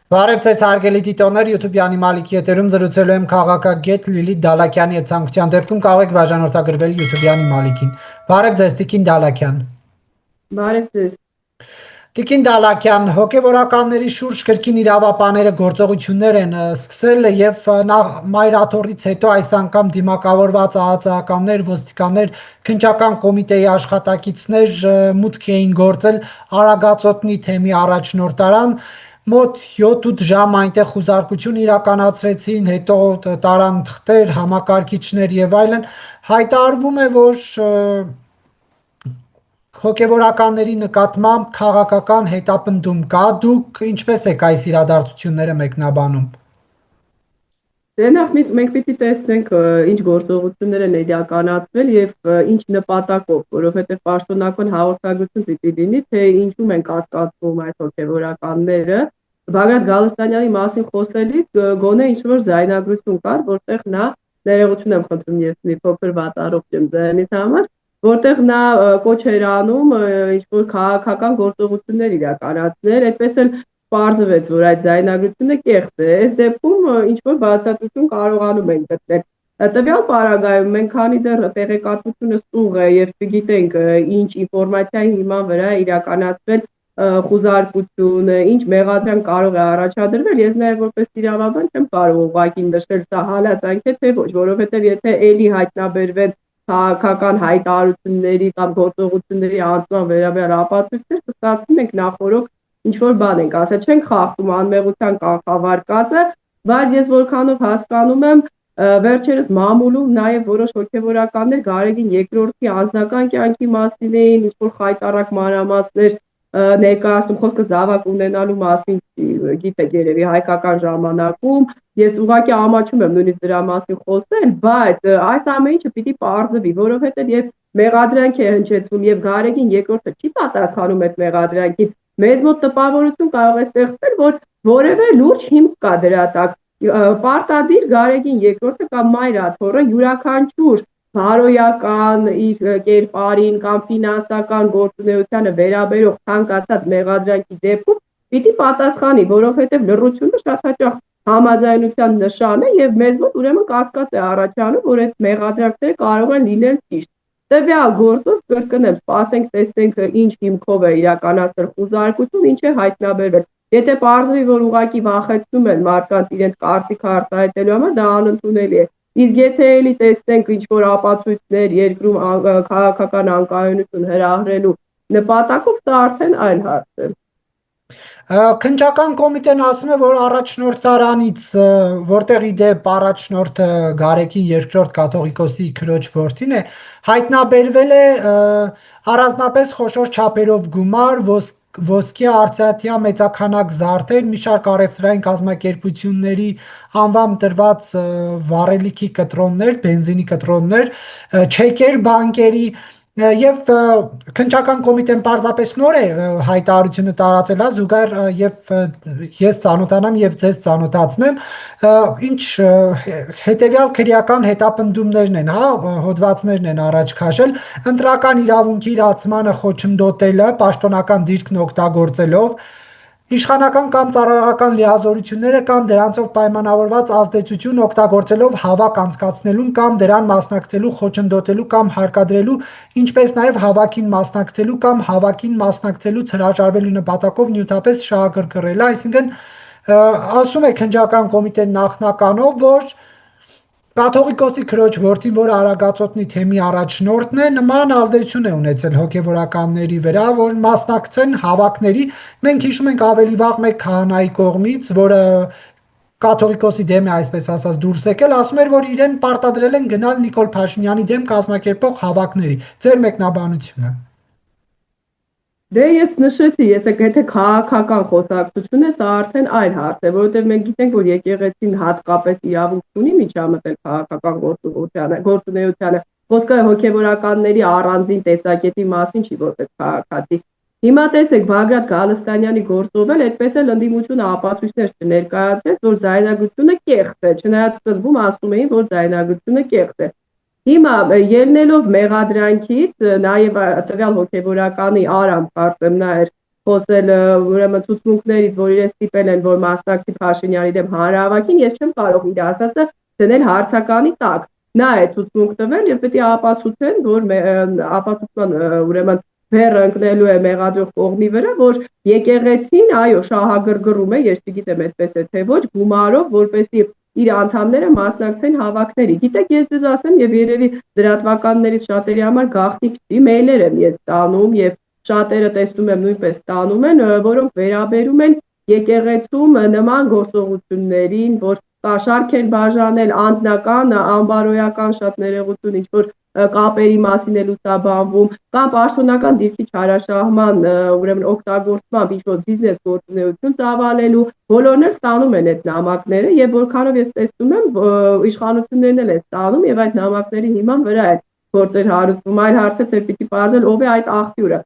Բարև ձեզ հարգելի դիտողներ, YouTube-յանի Մալիքի եթերում զրուցելու եմ քաղաքագետ Լիլիթ Դալաքյանի հետ, ցանկության դեպքում կարող եք բաժանորդագրվել YouTube-յանի Մալիքին։ Բարև ձեզ, Տիկին Դալաքյան։ Բարև ձեզ։ Տիկին Դալաքյան, հոգևորականների շուրջ կրկին իրավապանները գործողություններ են սկսել եւ մայրաթորից հետո այս անգամ դիմակավորված ԱԱԾ-ականներ, ոստիկաններ, քննչական կոմիտեի աշխատակիցներ մուտք էին գործել Արագածոտնի թեմի առաջնորդարան, մոտ 7-8 ժամ այնտեղ խուզարկություն իրականացրեցին, հետո տարան թղթեր, համակարգիչներ եւ այլն, հայտարարվում է, որ հոգևորականների նկատմամբ քաղաքական հետապնդում կա, դուք ինչպես եք այս իրադարձությունները մեկնաբանում։ Դե նախ մենք պիտի տեսնենք ինչ գործողություններ են իրականացվել եւ ինչ նպատակով, որովհետեւ պաշտոնական հաղորդագրություն պիտի լինի, թե ինչու են կասկածվում այս հոգևորականները։ Բագրատ Գալստանյանի մասին խոսելիս գոնե ինչ-որ զայնագրություն կար, որտեղ նա ներողություն եմ խնդրում, ես մի փոքր վատառողջ եմ ձայնից համար, որտեղ նա կոչ էր անում ինչ-որ քաղաքական գործողություններ իրականացնել, այդպես էլ պարզվեց, որ այդ զայնագրությունը կեղծ է, այս դեպքում ինչ-որ բացատրություն կարողանում են գտնել։ Տվյալ պարագայում մենք քանի դեռ տեղեկատվությունը սուղ է եւ չգիտենք ինչ ինֆորմացիայի հիման վրա իրականացվել խուզարկությունը, ինչ մեղադրանք կարող է առաջադրվել, ես նաև որպես իրավաբան չեմ կարող ուղղակի նշել սա հալածանք է թե ոչ, որովհետև եթե էլի հայտնաբերվեն քաղաքական հայտարարությունների կամ գործողությունների անցման վերաբերյալ ապացույցներ, կստացվում ենք նախորոք ինչ-որ բան ենք ասել, չենք խախտում անմեղության կանխավարկածը, բայց ես որքանով հասկանում եմ, վերջերս մամուլում նաև որոշ հոգևորականներ Գարեգին II-ի անձնական կյանքի մասին էին, ինչ-որ խայտառակ մանրամասներ ներկայացնում, խոսքը զավակ ունենալու մասին, գիտեք երևի հայկական ժամանակում, ես ուղղակի ամաչում եմ նույնիսկ դրա մասին խոսել, բայց այս ամեն ինչը պիտի պարզվի, որովհետև երբ մեղադրանք է հնչեցվում եւ Գարեգին II-ը չի պատասխանում այդ մեղադրանքին, մեզ մոտ տպավորություն կարող է ստեղծվել, որ որևէ լուրջ հիմք կա դրա տակ։ Պարտադիր Գարեգին II-ը կամ մայրաթորը յուրաքանչյուր բարոյական իր կերպարին կամ ֆինանսական գործունեությանը վերաբերող ցանկացած մեղադրանքի դեպքում պիտի պատասխանի, որովհետև լռությունը շատ հաճախ համաձայնության նշան է եւ մեզ մոտ ուրեմն կասկած է առաջանում, որ այդ մեղադրանքները կարող են լինել ճիշտ։ Տվյալ գործով կրկնել, սպասենք, տեսնենք ինչ հիմքով է իրականացել խուզարկություն, ինչ է հայտնաբերվել։ Եթե պարզվի, որ ուղղակի վախեցնում են մարդկանց իրենց կարծիքը արտահայտելու համար, դա անընդունելի է։ Իսկ եթե էլի տեսնենք ինչ-որ ապացույցներ երկրում քաղաքական անկայունություն հրահրելու նպատակով, դա արդեն այլ հարց է։ Քննչական կոմիտեն ասում է, որ առաջնորդարանից, որտեղ ի դեպ առաջնորդը Գարեգին II կաթողիկոսի քրոջ որդին է, հայտնաբերվել է առանձնապես խոշոր չափերով գումար, ոսկե, արծաթյա մեծաքանակ զարդեր, մի շարք առևտրային կազմակերպությունների անվամբ տրված վառելիքի կտրոններ, բենզինի կտրոններ, չեկեր բանկերի եւ քննչական կոմիտեն պարզապես նոր է հայտարարությունը տարածել, զուգահեռ եւ ես ծանոթանամ եւ ձեզ ծանոթացնեմ, ինչ հետեւյալ քրեական հետապնդումներն են, հոդվածներն են առաջ քաշել, ընտրական իրավունքի իրացմանը խոչընդոտելը, պաշտոնական դիրքն օգտագործելով, իշխանական կամ ծառայողական լիազորությունները կամ դրանցով պայմանավորված ազդեցություն օգտագործելով հավաք անցկացնելուն կամ դրան մասնակցելու խոչընդոտելու կամ հարկադրելու, ինչպես նաև հավաքին մասնակցելու կամ հավաքին մասնակցելուց հրաժարվելու նպատակով նյութապես շահագրգռելը, այսինքն ասում է քննչական կոմիտեն նախնականով, որ կաթողիկոսի քրոջ որդին, որ Արագածոտնի թեմի առաջնորդն է, նման ազդեցություն է ունեցել հոգևորականների վրա, որ մասնակցեն հավաքների, մենք հիշում ենք ավելի վաղ մեկ քահանայի կողմից, որը կաթողիկոսի դեմ է այսպես ասած դուրս եկել, ասում էր, որ իրեն պարտադրել են գնալ Նիկոլ Փաշինյանի դեմ կազմակերպող հավաքների, ձեր մեկնաբանությունը։ Դե ես նշեցի, եթե քաղաքական խոսակցություն է, սա արդեն այլ հարց է, որովհետև մենք գիտենք, որ եկեղեցին հատկապես իրավունք ունի միջամտել քաղաքական գործունեությանը, խոսքը հոգևորականների առանձին տեսակետի մասին չի, որպես քաղաքացի։ Հիմա տեսեք, Բագրատ Գալստանյանի գործով էլ այդպես էլ ընդդիմությունը ապացույցներ չներկայացրեց, որ ձայնագրությունը կեղծ է, չնայած սկզբում ասում էին, որ ձայնագրությունը կեղծ է։ Հիմա ելնելով մեղադրանքից, նաև տվյալ հոգևորականի Արամ կարծեմ նա էր խոսել ուրեմն ցուցմունքներից, որ իրենց ստիպել են, որ մասնակցի Փաշինյանի դեմ հանրահավաքին, ես չեմ կարող իր ասածը դնել հարցականի տակ։ Նա է ցուցմունք տվել եւ պետք է ապացուցեն, որ ապացուցման ուրեմն բեռը ընկնելու է մեղադրող կողմի վրա, որ եկեղեցին, այո, շահագրգռում է, ես չգիտեմ այդպես է թե ոչ, գումարով, որպեսզի իր անդամները մասնակցեն հավաքների։ Գիտեք, ես ձեզ ասեմ եւ երևի լրատվականներից շատերի համար գաղտնիք չի, մեյլեր եմ ես ստանում եւ շատերը տեսնում եմ նույնպես ստանում են, որոնք վերաբերում են եկեղեցում նման գործողություններին, որ շարք են բաժանել անձնական, անբարոյական շատ ներողություն, ինչ որ կապերի մասին է լուսաբանվում, կամ պաշտոնական դիրքի չարաշահման ուրեմն օգտագործմամբ ինչ որ բիզնես գործունեություն ծավալելու, բոլորն էլ ստանում են այդ նամակները եւ որքանով ես տեսնում եմ իշխանություններն էլ են ստանում եւ այդ նամակների հիման վրա է գործեր հարուցվում, այլ հարցը թե պիտի բազել ով է այդ աղբյուրը։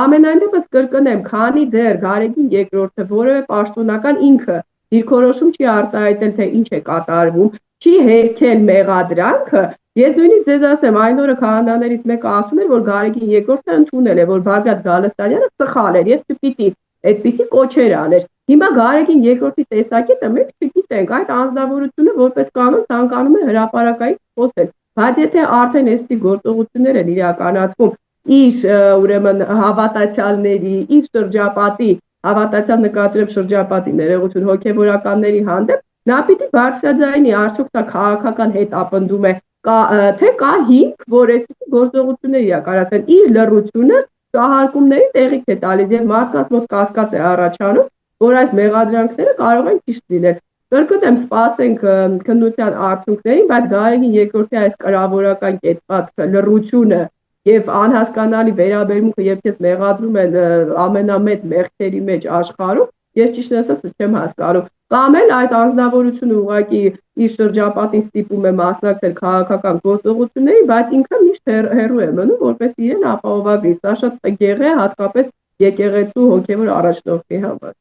Ամենայն դեպս կրկնեմ, քանի դեռ Գարեգին երկրորդը որևէ պաշտոնական ինքը դիրքորոշում չի արտահայտել, թե ինչ է կատարվում, չի հերքել մեղադրանքը, ես նույնիսկ ձեզ ասեմ, այն օրը քահանաներից մեկը ասում էր, որ Գարեգին երկրորդը ընդունել է, որ Բագրատ Գալստանյանը սխալ էր, ես չպիտի այդպիսի կոչեր աներ։ Հիմա Գարեգին երկրորդի տեսակետը մենք չգիտենք, այդ անձնավորությունը որպես կանոն ցանկանում է հրապարակային խոսել, բայց եթե արդեն այսպիսի գործողություններ են իրականացվում իր ուրեմն հավատացյալների, իր շրջապատի, հավատացյալ նկատելով շրջապատի ներողություն հոգևորականների հանդեպ, նա պիտի բարձրաձայնի, արդյոք դա քաղաքական հետապնդում է, թե կա հիմք, որ այսպիսի գործողություններ իրականացվեն, իր լռությունը շահարկումների տեղիք է տալիս եւ մարդկանց մոտ կասկած է առաջանում, որ այս մեղադրանքները կարող են ճիշտ լինել։ Կրկնեմ, սպասենք քննության արդյունքներին, բայց Գարեգին երկրորդի այս կրավորական կեցված լռությունը եւ անհասկանալի վերաբերմունքը, երբ ես մեղադրում են ամենամեծ մեղքերի մեջ աշխարհում, ես ճիշտ ասած չեմ հասկանում։ Կամ էլ այդ անձնավորությունը ուղղակի իր շրջապատին ստիպում է մասնակցել քաղաքական գործողությունների, բայց ինքը միշտ հեռու է մնում, որպես իրեն ապահովագրի։ Սա շատ տգեղ է, հատկապես եկեղեցու հոգևոր առաջնորդի համար։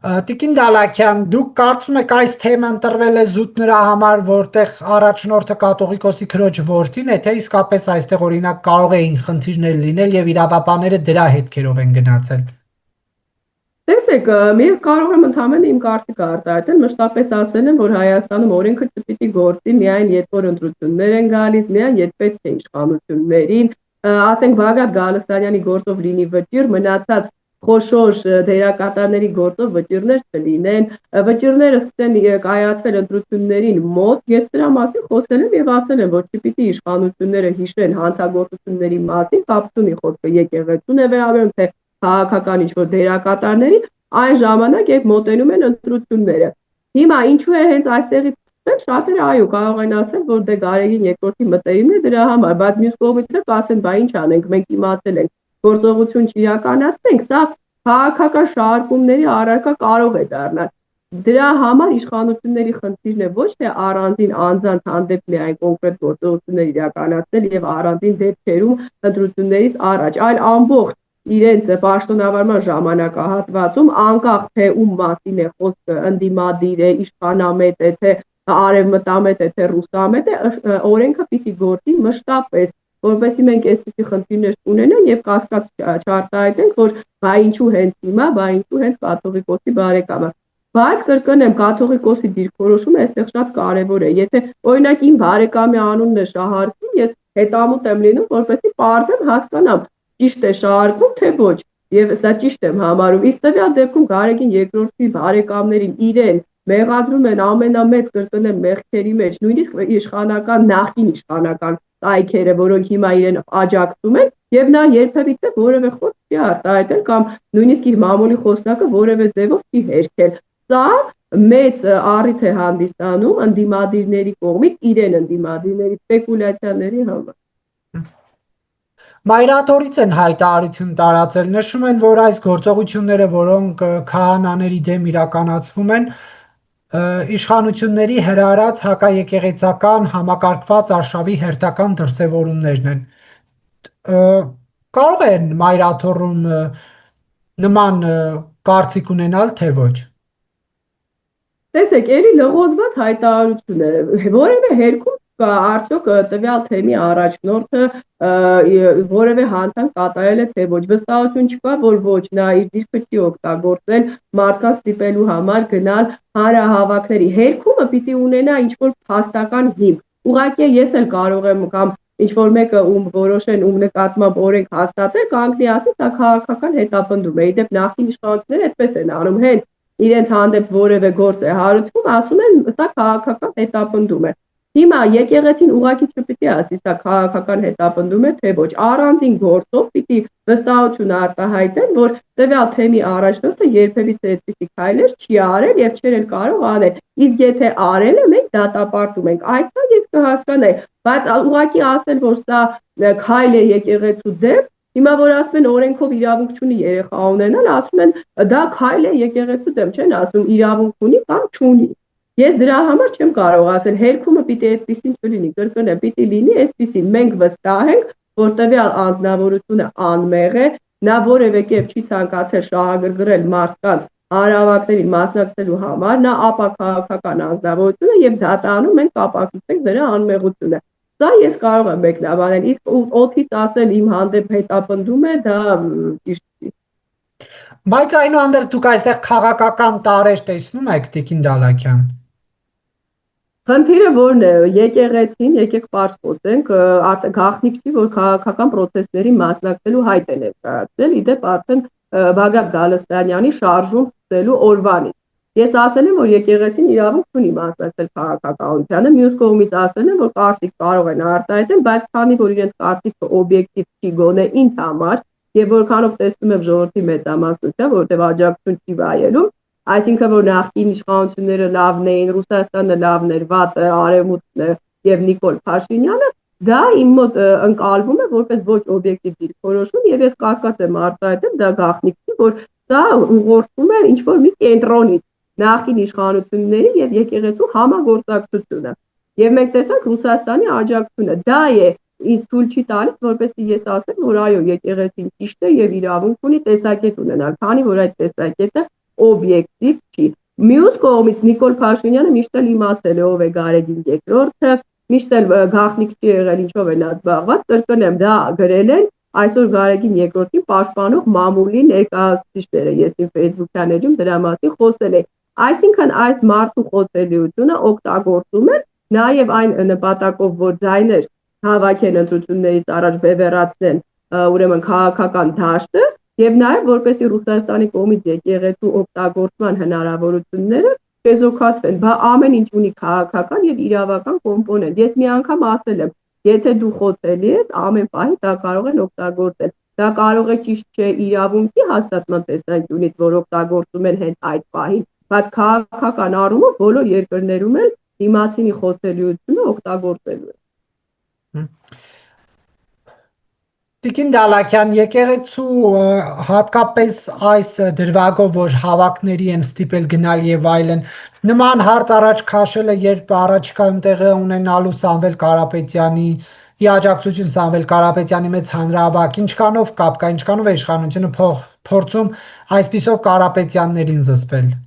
Տիկին Դալաքյան, դուք կարծում եք այս թեման տրվել է զուտ նրա համար, որտեղ առաջնորդը կաթողիկոսի քրոջ որդին է, թե իսկապես այստեղ օրինակ կարող էին խնդիրներ լինել եւ իրավաբանները դրա հետքերով են գնացել։ Տեսեք, ես կարող եմ ընդհանրապես իմ կարծիքը արտահայտել, մշտապես ասել եմ, որ Հայաստանում օրենքը չպիտի գործի միայն երբ որ ընտրություններ են գալիս, միայն երբ պետք է իշխանություններին, ասենք Բագրատ Գալստանյանի գործով լինի վճիռ, մնացած խոշոր դերակատարների գործով վճիռներ չլինեն, վճիռները սկսեն կայացվել ընտրություններին մոտ, ես դրա մասին խոսել եմ եւ ասել եմ, որ չպիտի իշխանությունները հիշեն հանցագործությունների մասին, կապ չունի խոսքը եկեղեցուն է վերաբերում, թե քաղաքական ինչ-որ դերակատարների, այն ժամանակ երբ մոտենում են ընտրությունները։ Հիմա ինչու է հենց այստեղից շատերը այո կարող են ասել, որ դե Գարեգին երկրորդի մտերիմն է դրա համար, բայց մյուս կողմից ասեն, բա ինչ անենք, մենք իմացել ենք, գործողություն չիրականացնենք, սա քաղաքական շարժումների առարկա կարող է դառնալ։ Դրա համար իշխանությունների խնդիրն է ոչ թե առանձին անձանց հանդեպ միայն կոնկրետ գործողություններ իրականացնել եւ առանձին դեպքերում ընտրություններից առաջ, այլ ամբողջ իրենց պաշտոնավարման ժամանակահատվածում անկախ թե ում մասին է խոսքը, ընդդիմադիր է, իշխանամետ է, թե արևմտամետ է, թե ռուսամետ է, օրենքը պիտի գործի մշտապես, որովհետեւ մենք այսպիսի խնդիրներ ունենանք եւ կասկած չարտահայտենք, որ բա ինչու հենց հիմա, բա ինչու հենց կաթողիկոսի բարեկամը։ Բայց կրկնեմ, կաթողիկոսի դիրքորոշումը այստեղ շատ կարևոր է։ Եթե օրինակ իմ բարեկամի անունն է շահարկվում, ես հետամուտ եմ լինում, որպեսզի պարզեմ հասկանամ ճիշտ է շահարկում, թե ոչ, եւ սա ճիշտ եմ համարում։ Իսկ տվյալ դեպքում Գարեգին երկրորդի բարեկամներին իրեն մեղադրում են ամենամեծ կրկնեմ մեղքերի մեջ, նույնիսկ իշխանական նախկին իշխանական կայքերը, որոնք հիմա իրեն աջակցում են, եւ նա երբևիցե որևէ խոսք չի արտահայտել կամ նույնիսկ իր մամուլի խոսնակը որևէ ձևով չի հերքել։ Սա մեծ առիթ է հանդիսանում ընդդիմադիրների կողմից իրեն ընդդիմադիրների սպեկուլյացիաների համար։ Մայրաթորից են հայտարարություն տարածել, նշում են, որ այս գործողությունները, որոնք քահանաների դեմ իրականացվում են, իշխանությունների հրահրած հակաեկեղեցական համակարգված արշավի հերթական դրսևորումներն են։ Կարող են մայրաթոռում նման կարծիք ունենալ, թե ոչ։ Տեսեք, ելի լղոզված հայտարարություն է, որևէ հերքում արդյոք տվյալ թեմի առաջնորդը որևէ հանցանք կատարել է թե ոչ, վստահություն չկա, որ ոչ, նա իր դիրքը չի օգտագործել մարդկանց ստիպելու համար գնալ հանրահավաքների։ Հերքումը պիտի ունենա ինչ-որ փաստական հիմք։ Ուղղակի ես էլ կարող եմ կամ ինչ-որ մեկը որոշեն ում նկատմամբ օրենք հաստատել, կանգնի ասի, սա քաղաքական հետապնդում է։ Իդեպ նախկին իշխանությունները այդպես են անում, հենց իրենց հանդեպ որևէ գործ է հարուցվում, ասում են, սա քաղաքական հետապնդում է։ Հիմա եկեղեցին ուղղակի չպիտի ասի, սա քաղաքական հետապնդում է, թե ոչ, առանձին գործով պիտի վստահություն արտահայտեն, որ տվյալ թեմի առաջնորդը երբևիցե այդպիսի քայլեր չի արել եւ չէր էլ կարող անել։ Իսկ եթե արել է, մենք դատապարտում ենք։ Այսքան ես կհասկանայի, բայց ուղղակի ասել, որ սա քայլ է եկեղեցու դեմ, հիմա որ ասում են օրենքով իրավունք չունի երեխա ունենալ, ասում են դա քայլ է եկեղեցու դեմ, չեն ասում իրավունք ունի կամ չունի։ Ես դրա համար չեմ կարող ասել, հերքումը պիտի այդպեսին չլինի, կրկնեմ, պիտի լինի այսպեսի, մենք վստահ ենք, որ տվյալ անձնավորությունը անմեղ է, նա որևէ կերպ չի ցանկացել շահագրգռել մարդկանց հանրահավաքներին մասնակցելու համար, նա ապաքաղաքական անձնավորություն է եւ դատարանում մենք կապակցենք դրա անմեղությունը։ Սա ես կարող եմ մեկնաբանել, իսկ օդից ասել իմ հանդեպ հետապնդում է, դա ճիշտ չի։ Բայց այնուհանդերձ դուք այստեղ քաղաքական տարեր տեսնում եք, Տիկին Դալաքյան։ Խնդիրը որն է, եկեղեցին, եկեք պարզ խոսենք, գաղտնիք չի, որ քաղաքական պրոցեսների մասնակցելու հայտ է ներկայացրել, իդեպ արդեն Բագրատ Գալստյանյանի շարժում սկսելու օրվանից։ Ես ասել եմ, որ եկեղեցին իրավունք ունի մասնակցել քաղաքականությանը, մյուս կողմից ասել եմ, որ կարծիք կարող են արտահայտել, բայց քանի որ իրենց կարծիքը օբյեկտիվ չի, գոնե ինձ համար, եւ որքանով տեսնում եմ ժողովրդի մեծամասնությամբ, որտեղ աջակցություն չի վայելում, այսինքն որ նախկին իշխանությունները լավն էին, Ռուսաստանը լավն էր, վատը Արևմուտքն եւ Նիկոլ Փաշինյանը, դա իմ մոտ ընկալվում է որպես ոչ օբյեկտիվ դիրքորոշում եւ ես կասկած եմ արտահայտել, դա գաղտնիք չի, որ սա ուղղորդվում է ինչ-որ մի կենտրոնից նախկին իշխանությունների եւ եկեղեցու համագործակցությունը։ Եվ մենք տեսանք Ռուսաստանի աջակցությունը, դա է ինձ թույլ չի տալիս, որպեսզի ես ասեմ, որ այո, եկեղեցին ճիշտ է եւ իրավունք ունի տեսակետ ունենալ, քանի որ այդ տեսակետը օբյեկտիվ չի։ Մյուս կողմից Նիկոլ Փաշինյանը միշտ էլ իմացել է ով է Գարեգին II, միշտ էլ գաղտնիք չի եղել ինչով է նա զբաղված, կրկնեմ, դա գրել են այսօր Գարեգին II-ին պաշտպանող մամուլի ներկայացուցիչները, ես իմ Facebook-յաներում դրա մասին խոսել եմ։ Այսինքն այս մարդու խոսելիությունը օգտագործում են նաև այն նպատակով, որ ձայներ հավաքեն ընտրություններից առաջ բևեռացնեն ուրեմն քաղաքական դաշտը եւ նաեւ որպեսի Ռուսաստանի կողմից եկեղեցու օգտագործման հնարավորությունները չեզոքացվեն, բա ամեն ինչ ունի քաղաքական եւ իրավական կոմպոնենտ։ Ես մի անգամ ասել եմ, եթե դու խոցելի ես, ամեն պահի դա կարող են օգտագործել։ Դա կարող է ճիշտ չէ իրավունքի հաստատման տեսանկյունից, որ օգտագործում են հենց այդ պահին, բայց քաղաքական առումով բոլոր երկրներում էլ դիմացինի խոցելիությունը օգտագործելու է։ Տիկին Դալաքյան, եկեղեցու հատկապես այս դրվագով, որ հավաքների են ստիպել գնալ եւ այլն, նման հարց առաջ քաշել է, երբ առաջիկայում տեղի ունենալու Սամվել Կարապետյանի աջակցություն Սամվել Կարապետյանի մեծ հանրահավաք, ինչքանով կապ կա, ինչքանով է իշխանությունը փորձում այսպիսով Կարապետյաններին զսպել։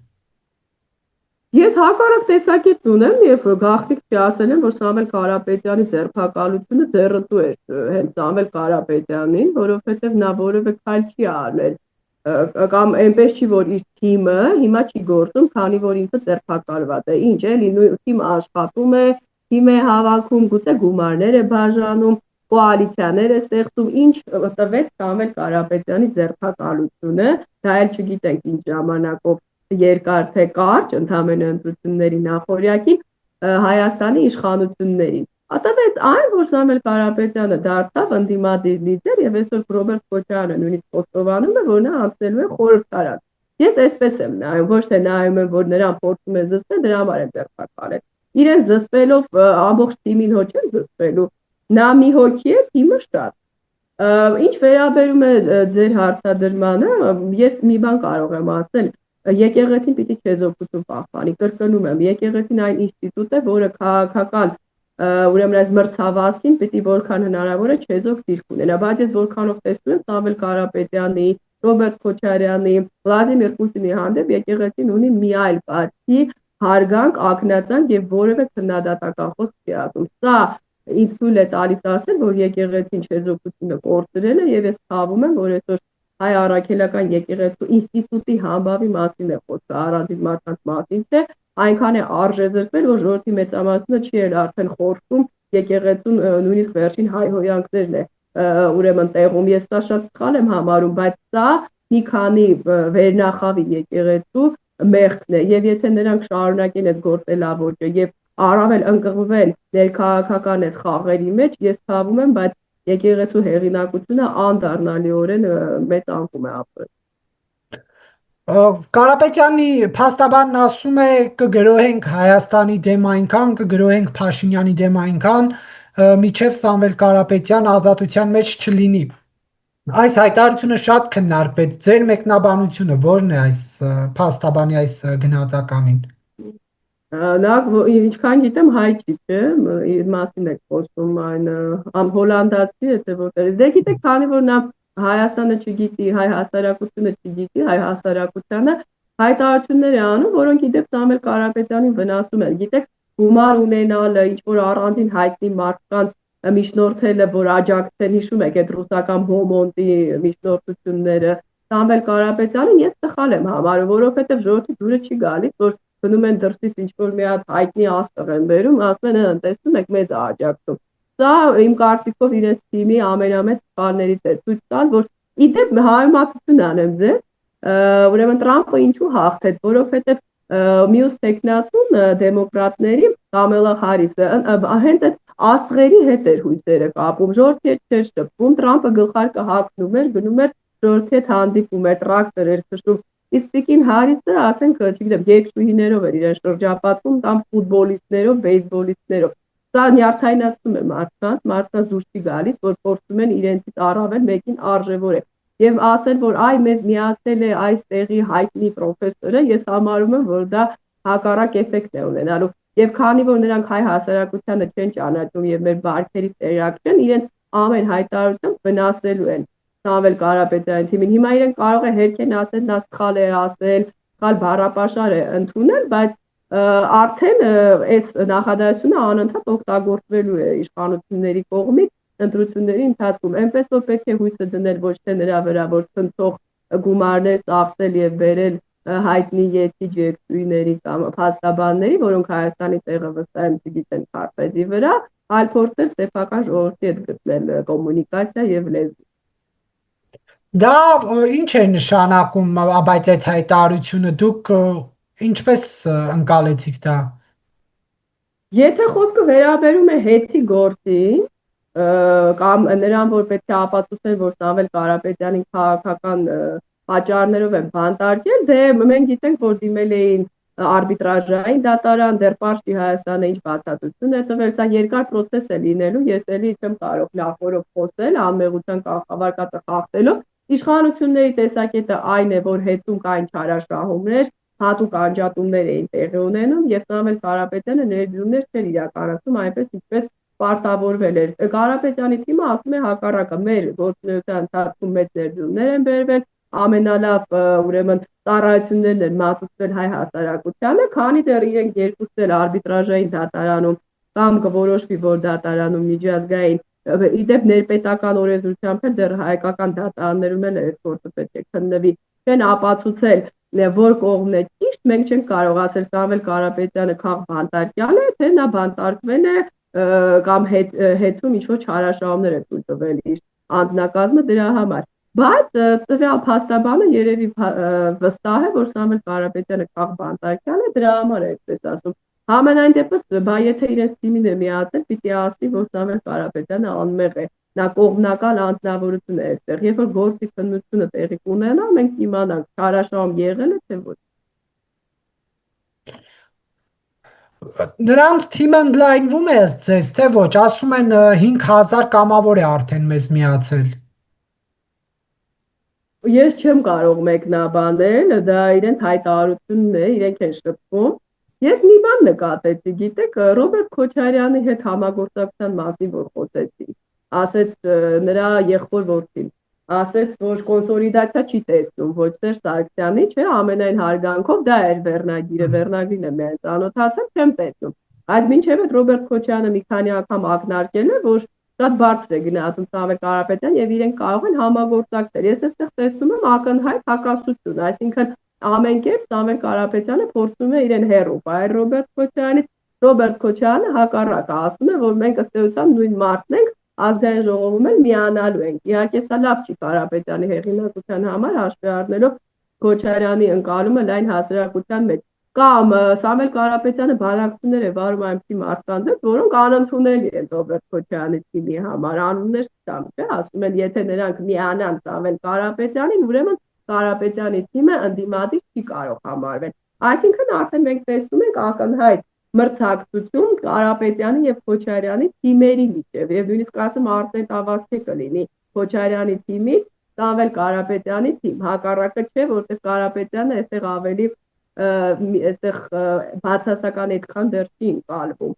Ես հակառակ տեսակետ ունեմ եւ գաղտնիք չի ասել եմ, որ Սամվել Կարապետյանի ձերբակալությունը ձեռնտու էր հենց Սամվել Կարապետյանին, որովհետեւ նա որևէ քայլ չի արել կամ այնպես չի, որ իր թիմը հիմա չի գործում, քանի որ ինքը ձերբակալված է։ Ինչ էլի, թիմը աշխատում է, թիմ է հավաքում, գուցե գումարներ է բաժանում, կոալիցիաներ է ստեղծում, ինչ տվեց Սամվել Կարապետյանի ձերբակալությունը, դա էլ չգիտենք ինչ ժամանակով երկար թե կարճ ընդհանրեն ընտրությունների նախորյակին Հայաստանի իշխանություններին։ Ատավեց այն, որ Սամվել Կարապետյանը դարձավ ընդդիմադիր լիդեր եւ այսօր Ռոբերտ Քոչարյանը նույնիսկ խոստովանում է, որ նա անցնելու է խորհրդարան։ Ես այսպես եմ նայում, ոչ թե նայում եմ, որ նրան փորձում է զսպել, դրա համար է ձերբակալել։ Իրեն զսպելով ամբողջ թիմին հո չեն զսպելու, նա մի հոգի է, թիմը շատ։ Ինչ վերաբերում է ձեր հարցադրմանը, ես մի բան կարող եմ ասել, եկեղեցին պիտի չեզոքություն պահպանի, կրկնում եմ, եկեղեցին այն ինստիտուտ է, որը քաղաքական ուրեմն այս մրցավազքին պիտի որքան հնարավոր է չեզոք դիրք ունենա, բայց ես որքանով տեսնում եմ Սամվել Կարապետյանի, Ռոբերտ Քոչարյանի, Վլադիմիր Պուտինի հանդեպ եկեղեցին ունի մի այլ կարգի հարգանք, ակնածանք եւ որևէ քննադատական խոսք չի ասում։ Սա ինձ թույլ է տալիս ասել, որ եկեղեցին չեզոքությունը կորցրել է եւ ես ցավում եմ, որ այսօր հայ առաքելական եկեղեցու ինստիտուտի համբավի մասին է խոսքը, առանձին մարդկանց մասին չէ, այնքան է արժեզրկվել, որ ժողովրդի մեծամասնությունը չի էլ արդեն խորհրդում եկեղեցուն նույնիսկ վերջին հայհոյանքներն է ուրեմն տեղում։ Ես սա շատ սխալ եմ համարում, բայց սա մի քանի վերնախավի եկեղեցու մեղքն է եւ եթե նրանք շարունակեն այդ գործելավոճը եւ առավել ընկղմվեն ներքաղաքական այս խաղերի մեջ, ես ցավում եմ, բայց եկեղեցու հեղինակությունը անդառնալիորեն մեծ անկում է ապրել։ Կարապետյանի փաստաբանն ասում է կգրոհենք Հայաստանի դեմ այնքան, կգրոհենք Փաշինյանի դեմ այնքան, միջև Սամվել Կարապետյան ազատության մեջ չլինի։ Այս հայտարարությունը շատ քննարկվեց, ձեր մեկնաբանությունը ո՞րն է այս փաստաբանի այս գնահատականին։ Նա ինչքան գիտեմ հայ չի, չէ, իր մասին է խոսում այն հոլանդացի, եթե որտեղ։ Դե գիտեք, քանի որ նա Հայաստանը չգիտի, հայ հասարակությունը չգիտի, հայ հասարակությանը հայտարարություններ է անում, որոնք իդեպ Սամվել Կարապետյանին վնասում են։ Գիտեք, գումար ունենալը, ինչ որ առանձին հայտնի մարդկանց միջնորդելը, որ աջակցեն, հիշում եք այդ ռուսական հոմոնդի միջնորդությունները, Սամվել Կարապետյանին ես սխալ եմ համարում, որովհետև ժողովրդի դուրը չի գալիս, որ գնում են դրսից ինչ որ մի հատ հայտնի աստղ են բերում, ասում են, տեսնում եք, մեզ է աջակցում։ Սա իմ կարծիքով իրենց թիմի ամենամեծ սխալներից է ցույց տալ, որ իդեպ հայրենական անեմ ձեզ, ուրեմն Տրամպը ինչու հաղթեց, որովհետև մյուս տեխնատուն դեմոկրատների Կամելա Հարիսը հենց այդ աստղերի հետ էր հույսերը կապում, ժողովրդի հետ չէր շփվում, Տրամպը գլխարկը հագնում էր, գնում էր ժողովրդի հետ հանդիպում էր, տրակտոր էր քշում, իսկ Տիկին Հարիսը, ասենք, չգիտեմ, երկշուհիներով էր իրեն շրջապատում, կամ ֆուտբոլիստներով, բեյսբոլիստներով։ Սա նյարդայնացնում է մարդկանց դուրս չի գալիս, որ փորձում են իրենցից առավել մեկին արժևորել։ Եվ ասել, որ այ մեզ միացել է այս տեղի հայտնի պրոֆեսորը, ես համարում եմ, որ դա հակառակ էֆեկտ է ունենալու։ Եվ քանի որ նրանք հայ հասարակությանը չեն ճանաչում եւ մեր բարքերի տեղյակ չեն, իրենց ամեն հայտարարությամբ վնասելու են Սամվել Կարապետյանի թիմին։ Հիմա իրենք կարող է հերքեն ասել, նա սխալ է ասել, սխալ բառապաշար է ընդունել, բայց արդեն այս նախադասությունը անընդհատ օգտագործվելու է իշխանությունների կողմից ընտրությունների ընթացքում։ Այնպես որ պետք է հույսը դնել ոչ թե նրա վրա, որ ցնցող գումարներ ծախսել եւ բերել հայտնի յետի ջեկտույների կամ փաստաբանների, որոնք Հայաստանի տեղը վստահեն չգիտեն քարտեզի վրա, այլ փորձել սեփական ժողովրդի հետ գտնել կոմունիկացիա եւ լեզու։ Դա ինչ է նշանակում, բայց այդ հայտարարությունը դուք ինչպես ընկալեցիք դա։ Եթե խոսքը վերաբերում է հետի գործին, կամ նրան, որ պետք է ապացուցեն, որ Սամվել Կարապետյանին քաղաքական պատճառներով են բանտարկել, դե մենք գիտենք, որ դիմել էին արբիտրաժային դատարան, դեռ Պարսի Հայաստանը ինչ բացատրություն է տվել, սա երկար process է լինելու, ես էլի չեմ կարող լախորով խոսել, անմեղության կարգավարկածը խախտելով, իշխանությունների տեսակետը այն է, որ հետում կային չարաշահումներ, հատուկ անջատումներ էին տեղի ունենում եւ Սամվել Կարապետյանը ներդրումներ չէր իրականացում այնպես ինչպես պարտավորվել էր։ Կարապետյանի թիմը ասում է հակառակը, մեր գործունեության ընթացքում մեծ ներդրումներ են բերվել, ամենալավ ուրեմն ծառայություններն են մատուցվել հայ հասարակությանը, քանի դեռ իրենք երկուսն էլ արբիտրաժային դատարանում կամ կորոշվի, որ դատարանում միջազգային իդեպ ներպետական օրենսդրությամբ էլ դեռ հայկական դատարաններում էլ այդ գործը պետք է քննվի, չեն ապացուցել որ կողմն է ճիշտ, մենք չենք կարող ասել Սամվել Կարապետյանը քաղ բանտարկյալ է, թե նա բանտարկվել է կամ հետում ինչ-որ չարաշահումներ է ցույց տվել իր անձնակազմը դրա համար։ Բայց տվյալ փաստաբանը երևի վստահ է, որ Սամվել Կարապետյանը քաղ բանտարկյալ է, դրա համար է այդպես ասում։ Համենայն դեպս, բա եթե իրենց թիմին է միացել, պիտի ասի, որ Սամվել Կարապետյանը անմեղ է, նա կողմնական անձնավորություն է այստեղ, երբ որ գործի քննությունը տեղի կունենա, մենք կիմանանք չարաշահում եղել է, թե ոչ։ Նրանց թիմը ընդլայնվում է ըստ ձեզ, թե ոչ, ասում են 5000 կամավոր է արդեն մեզ միացել։ Ես չեմ կարող մեկնաբանել, դա իրենց հայտարարությունն է, իրենք են շփվում։ Ես մի բան նկատեցի, գիտեք, Ռոբերտ Քոչարյանի հետ համագործակցության մասին որ խոսեցի, ասեց նրա եղբոր որդին, ասեց, որ կոնսոլիդացիա չի տեսնում ոչ Սերժ Սարգսյանի, չէ, ամենայն հարգանքով դա էր վերնագրին եմ միայն ծանոթացել, չեմ տեսնում։ Այդ մինչև այդ Ռոբերտ Քոչյանը մի քանի անգամ ակնարկել է, որ շատ բարձր է գնահատում Սամվել Կարապետյան եւ իրենք կարող են համագործակցել։ Ես այստեղ տեսնում եմ ակնհայտ հակասություն, այսինքն ամեն կերպ Սամվել Կարապետյանը փորձում է իրեն հեռու բայր Ռոբերտ Քոչյանից, Ռոբերտ Քոչյանը հակառակը ասում է, որ մենք ըստ էության նույն մարդն ենք, ազգային ժողովում էլ միանալու ենք։ Իհարկե սա լավ չի Կարապետյանի հեղինակության համար, հաշվի առնելով Քոչարյանի ընկալումը լայն հասարակության մեջ։ Կամ Սամվել Կարապետյանը բանակցություններ է վարում այնպիսի մարդկանց հետ, որոնք անընդունելի են Ռոբերտ Քոչարյանի թիմի համար, անուններ չտամ, չէ՞, ասում են, եթե նրանք միանան Սամվել Կարապետյանին, ուրեմն Կարապետյանի թիմը ընդդիմադիր չի կարող համարվել։ Այսինքն արդեն մենք տեսնում ենք ակնհայտ մրցակցություն Կարապետյանի եւ Քոչարյանի թիմերի միջեւ եւ նույնիսկ ասում արդեն ավազք կլինի Քոչարյանի թիմից Սամվել Կարապետյանի թիմ հակառակը չէ որտեղ Կարապետյանը այստեղ ավելի այստեղ բացասական այդքան դեռ չի ընկալվում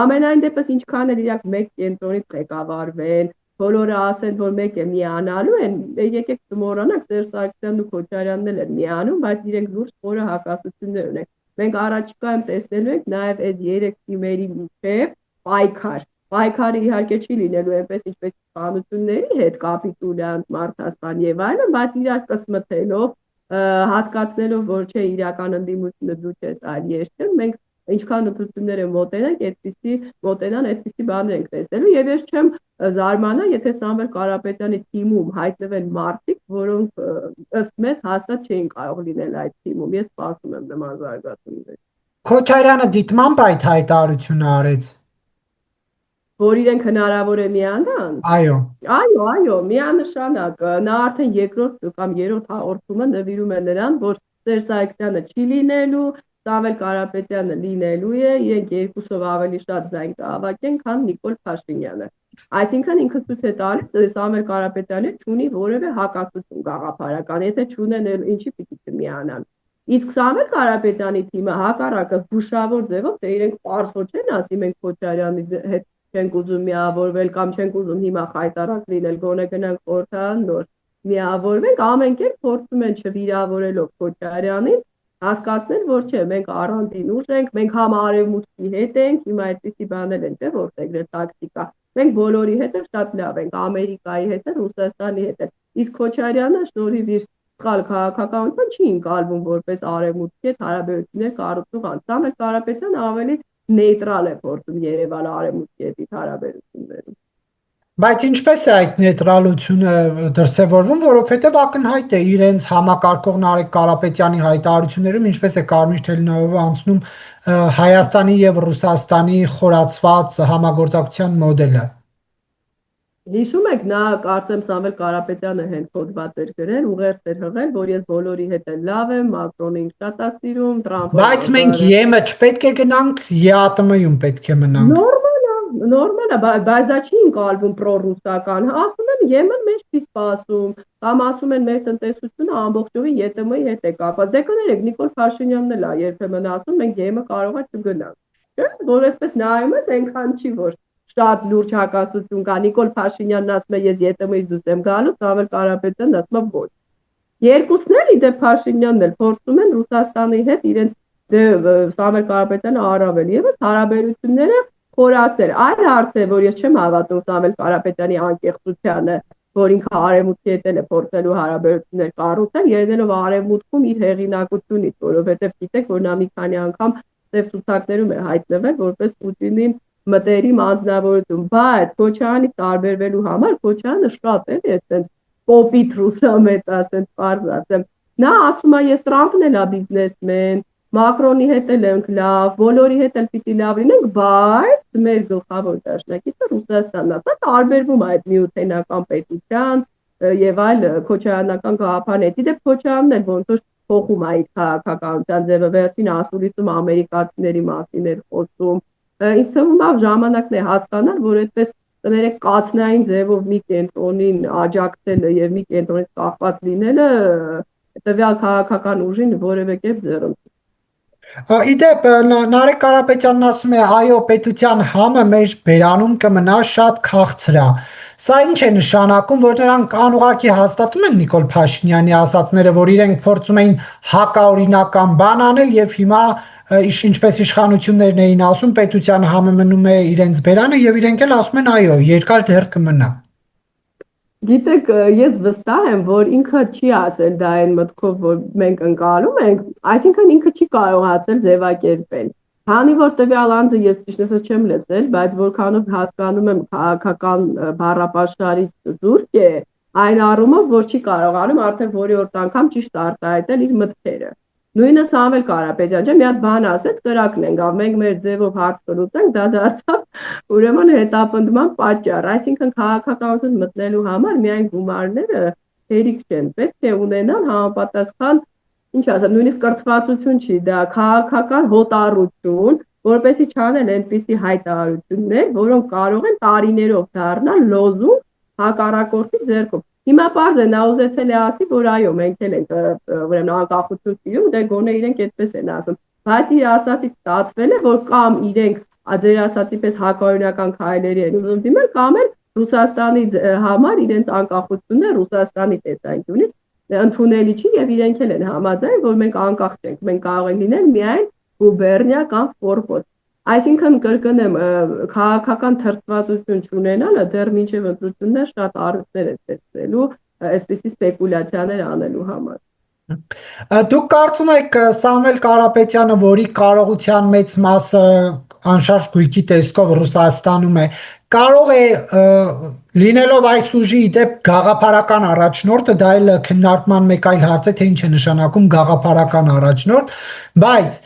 ամենայն դեպս ինչքան էլ իրանք մեկ կենտրոնից ղեկավարվեն բոլորը ասեն որ մեկ է միանալու են եկեք մոռանանք Սերժ Սարգսյանն ու Քոչարյանն էլ են միանում բայց իրենք լուրջ խորը հակասություններ ունեն մենք առաջիկայում տեսնելու ենք նաև այդ երեք թիմերի միջև պայքարը իհարկե չի լինելու այնպես ինչպես իշխանությունների հետ կապիտուլյանտ Մարտհասpan եւ այլն բայց իրար կսմթելով հասկացնելով որ չէ իրական ընդդիմությունը դու ես այլ ես չեմ մենք ինչքան ընտրությունները մոտենանք այդպիսի բաներ ենք տեսնելու եւ ես չեմ զարմանա եթե Սամվել Կարապետյանի թիմում հայտնվեն մարդիկ որոնք ըստ մեզ հաստատ չէին կարող լինել այդ թիմում ես սպասում եմ նման զարգացումներ Քոչարյանը դիտմամբ այդ հայտարարությունը արեց որ իրենք հնարավոր է միանան այո միանշանակ նա արդեն երկրորդ կամ երրորդ հաղորդումը նվիրում է նրան որ Սերժ Սարգսյանը չի լինելու Սամվել Կարապետյանը լինելու է իրենք երկուսով ավելի շատ ձայն կհավաքեն քան Նիկոլ Փաշինյանը այսինքն ինքը ցույց է տալիս Սամվել Կարապետյանը չունի որևէ հակասություն գաղափարական եթե չունեն ինչի պիտի միանան իսկ Սամվել Կարապետյանի թիմը հակառակը զուշավոր ձևով թե իրենք պարզո չեն ասի մենք Քոչարյանի հետ չենք ուզում միավորվել կամ չենք ուզում հիմա խայտարակ լինել գոնե գնանք խորհրդարան նոր միավորվենք ամեն կերպ փորձում են չվիրավորելով Քոչարյանին հասկացնել որ չէ մենք առանձին ուժ ենք մենք համարևմուտքի հետ ենք հիմա այդպիսի բաներ են չէ որտեղ տակտիկա մենք բոլորի հետ շատ լավ ենք Ամերիկայի հետ Ռուսաստանի հետ իսկ Քոչարյանը շնորհիվ իր սխալ քաղաքականության չի ընկալվում որպես արևմուտքի հետ հարաբերություններ կառուցող Սամվել Կարապետյանը ավելի նեյտրալ է փորձում Երևան արևմուտքի հետ հարաբերություններում Բայց ինչպես է այդ նեյտրալությունը դրսևորվում, որովհետև ակնհայտ է իրենց համակարգող Նարեկ Կարապետյանի հայտարարություններում, ինչպես է Կարմիր Թելնովը անցնում Հայաստանի եւ Ռուսաստանի խորացված համագործակցության մոդելը։ Հիշում եք նա կարծեմ Սամվել Կարապետյանը հենց հոդված էր գրել, ուղերձ էր հղել, որ ես բոլորի հետ էլ լավ եմ, Մակրոնին շատ է սիրում, Տրամպը։ Բայց մենք ԵՄ չպետք է գնանք, ԵԱՏՄ-ում պետք է մնանք։ Նորմալ է, բայց դա չի ընկալվում պրոռուսական, ասում են ԵՄ-ն մեջ չի սպասում, կամ ասում են մեր տնտեսությունը ամբողջովին ԵՏՄ-ի հետ է կապված։ Դե կներեք, Նիկոլ Փաշինյանն էլ է երբեմն ասում, մենք ԵՄ կարող է չգնանք։ Չէ՞, որ այսպես նայում ես, այնքան չի որ շատ լուրջ հակասություն կա։ Նիկոլ Փաշինյանն ասում է ես ԵՏՄ-ից դուրս եմ գալու, Սամվել Կարապետյանն ասում է ոչ։ Երկուսն էլ իդե Փաշինյանն էլ փորձում են Ռուսաստանի հետ իրենց Սամվել Կարապետյանը առավել եւս հարաբերությունները խորացել։ Այլ հարց է, որ ես չեմ հավատում Սամվել Կարապետյանի անկեղծությանը, որ ինքը արևմուտքի հետ է փորձելու հարաբերություններ կառուցել, ելնելով արևմուտքում իր հեղինակությունից, որովհետև գիտեք, որ նա մի քանի անգամ ծև ցուցակներում է հայտնվել որպես Պուտինի մտերիմ անձնավորություն, բայց Քոչարյանի տարբերվելու համար Քոչարյանը շատ է այդպես կոպիտ ռուսամետ ասենց բարձ ասեմ։ Նա ասում է ես Տրամպն էլ է բիզնեսմեն, Մակրոնի հետ էլ ենք լավ, բոլորի հետ էլ պիտի լավ լինենք, բայց մեր գլխավոր դաշնակիցը Ռուսաստանն է։ Դա տարբերվում է այդ միութենական պետության եւ այլ քոչարանական գաղափարներից։ Դե Քոչարանն էլ ոնց որ փոխում է այդ քաղաքականության ձևը վերջին ասուլիսում ամերիկացիների մասին էր խոսում։ Ինձ թվում է ժամանակն է հասկանալ, որ այդպես կներեք կացնային ձևով մի կենտրոնին աջակցելը եւ մի կենտրոնից կախված լինելը տվյալ քաղաքական ուժին որևէ կերպ ձեռնտու Իդեպ Նարեկ Կարապետյանն ասում է այո պետության համը մեր բերանում կմնա շատ քաղցրա։ Սա ինչ է նշանակում, որ նրանք անուղակի հաստատում են Նիկոլ Փաշինյանի ասացները, որ իրենք փորձում էին հակաօրինական բան անել եւ հիմա ինչպես իշխանություններն էին ասում, պետության համը մնում է իրենց բերանը եւ իրենք էլ ասում են այո, երկար դեռ կմնա։ Գիտեք, ես վստահ եմ, որ ինքը չի ասել դա այն մտքով, որ մենք ընկալում ենք, այսինքն ինքը չի կարողացել ձևակերպել։ Քանի որ տվյալ անձը ես ճիշտը չեմ լսել, բայց որքանով հասկանում եմ քաղաքական բառապաշարից զուրկ է, այն առումով, որ չի կարողանում արդեն որի-որ անգամ ճիշտ արտահայտել իր մտքերը։ Նույնը Սամվել Կարապետյան ջան, մի հատ բան ասեց, կրակն ենք, մենք մեր ձևով հարց կլուծենք, դա դարձավ ուրեմն հետապնդման պատճառ, այսինքն քաղաքականություն մտնելու համար միայն գումարները հերիք չեն, պետք է ունենալ համապատասխան, ինչ ասեմ, նույնիսկ կրթվածություն չի, դա քաղաքական հոտառություն, որպեսզի չանեն այնպիսի հայտարարություններ, որոնք կարող են տարիներով դառնալ լոզունգ հակառակորդի ձեռքով։ Հիմա պարզ է, նա ուզեցել է ասի, որ այո, մենք էլ ենք ուրեմն անկախություն սիրում, դե գոնե իրենք այդպես են ասում։ Բայց իր ասածից ստացվել է, որ կամ իրենք ձեր ասածի պես հակաօրինական քայլերի են ուզում դիմել, կամ էլ Ռուսաստանի համար իրենց անկախությունը Ռուսաստանի տեսանկյունից ընդունելի չի եւ իրենք էլ են համաձայն, որ մենք անկախ չենք, մենք կարող ենք լինել միայն գուբերնիա կամ ֆորպոս։ Այսինքն կրկնեմ, քաղաքական թրծվածություն չունենալը դեռ մինչև ընտրություններ շատ առիթներ է ստեղծելու այսպիսի սպեկուլյացիաներ անելու համար։ Դուք կարծում եք Սամվել Կարապետյանը, որի կարողության մեծ մասը անշարժ գույքի տեսքով Ռուսաստանում է, կարող է լինելով այս ուժի դեպ գաղափարական առաջնորդը, դա էլ քննարկման մեկ այլ հարց է, թե ինչ է նշանակում գաղափարական առաջնորդ, բայց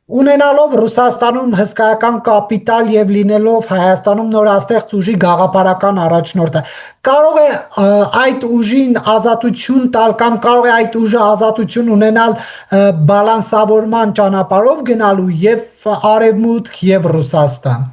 ունենալով Ռուսաստանում հսկայական կապիտալ եւ լինելով Հայաստանում նորաստեղծ ուժի գաղափարական առաջնորդը, կարող է այդ ուժին ազատություն տալ կամ կարող է այդ ուժը ազատություն ունենալ բալանսավորման ճանապարհով գնալու եւ Արևմուտք եւ Ռուսաստան։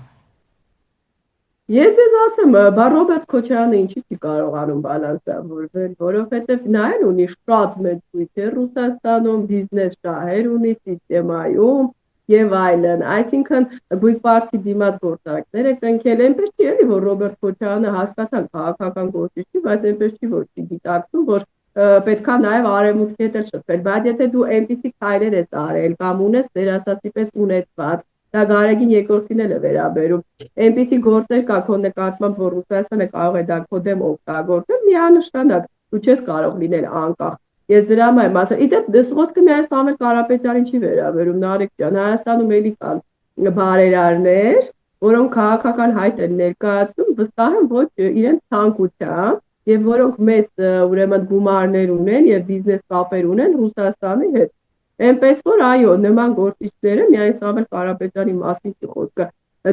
Ես ձեզ ասեմ, բա Ռոբերտ Քոչարյանը ինչի չի կարողանում բալանսավորվել, որովհետև նա էլ ունի շատ մեծ գույքեր Ռուսաստանում, բիզնես շահեր ունի սիստեմայում եւ այլն, այսինքն գույք պարտքի դիմաց գործարքներ է կնքել, այնպես չի էլի, որ Ռոբերտ Քոչարյանը հասկացան քաղաքական գործիչ չի, բայց այնպես չի, որ չի գիտակցում, որ պետքա նաև արևմուտքի հետ էլ շփվել, բայց եթե դու այնպիսի քայլեր ես արել կամ ունես դեր ասացի պես ունեցված, դա Գարեգին երկրորդին էլ է վերաբերում, այնպիսի գործեր կա քո նկատմամբ, որ Ռուսաստանը կարող է դա քո դեմ օգտագործել, միանշանակ դու չես կարող լինել անկախ։ Ես դրա համար եմ ասել, իդեպ դեսողոտքը միայն Սամվել Կարապետյանին չի վերաբերում, Նարեկ ջան, Հայաստանում էլի կան բարերարներ, որոնք քաղաքական հայտ են ներկայացնում, վստահ եմ ոչ իրենց ցանկությամբ, եւ որոնք մեծ ուրեմն գումարներ ունեն եւ բիզնես կապեր ունեն Ռուսաստանի հետ։ Այնպես որ այո, նման գործիչները միայն Սամվել Կարապետյանի մասին չի խոսքը։